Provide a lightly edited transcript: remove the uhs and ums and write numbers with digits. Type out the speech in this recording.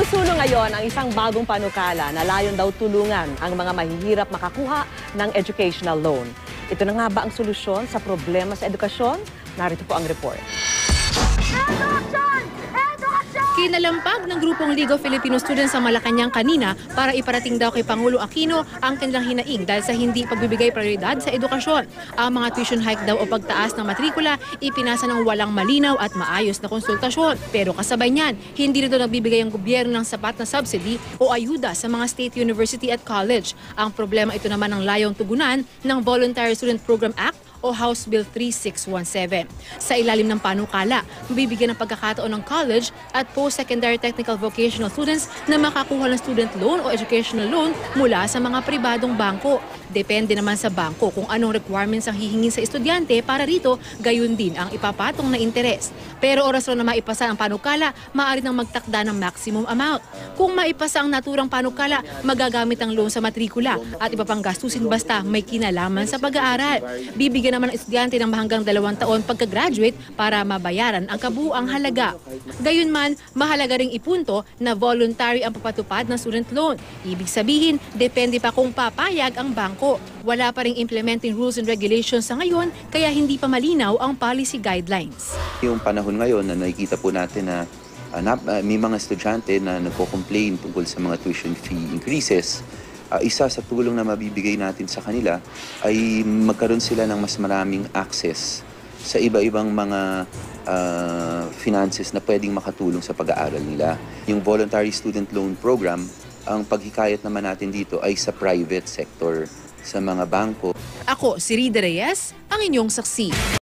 Sinusuno ngayon ang isang bagong panukala na layon daw tulungan ang mga mahihirap makakuha ng educational loan. Ito na nga ba ang solusyon sa problema sa edukasyon? Narito po ang report. Kinalampag ng grupong League of Filipino Students sa Malacanang kanina para iparating daw kay Pangulo Aquino ang kanilang hinaing dahil sa hindi pagbibigay prioridad sa edukasyon. Ang mga tuition hike daw o pagtaas ng matrikula ipinasa ng walang malinaw at maayos na konsultasyon. Pero kasabay niyan, hindi rito nagbibigay ang gobyerno ng sapat na subsidy o ayuda sa mga state university at college. Ang problema ito naman ang layong tugunan ng Voluntary Student Program Act o House Bill 3617. Sa ilalim ng panukala, mabibigyan ng pagkakataon ng college at post-secondary technical vocational students na makakuha ng student loan o educational loan mula sa mga pribadong bangko. Depende naman sa bangko kung anong requirements ang hihingin sa estudyante para rito, gayon din ang ipapatong na interes. Pero oras ron na maipasa ang panukala, maaari nang magtakda ng maximum amount. Kung maipasa ang naturang panukala, magagamit ang loan sa matrikula at iba pang gastusin basta may kinalaman sa pag-aaral. Bibigyan naman ang estudyante ng hanggang 2 taon pagka-graduate para mabayaran ang kabuuang halaga. Gayunman, mahalaga ring ipunto na voluntary ang papatupad ng student loan. Ibig sabihin, depende pa kung papayag ang bangko. Wala pa ring implementing rules and regulations sa ngayon, kaya hindi pa malinaw ang policy guidelines. Yung panahon ngayon na nakikita po natin na may mga estudyante na nagko-complain tungkol sa mga tuition fee increases, isa sa tulong na mabibigay natin sa kanila ay magkaroon sila ng mas maraming access sa iba-ibang mga finances na pwedeng makatulong sa pag-aaral nila. Yung Voluntary Student Loan Program, ang paghikayat naman natin dito ay sa private sector, sa mga bangko. Ako, si Rida Reyes, ang inyong saksi.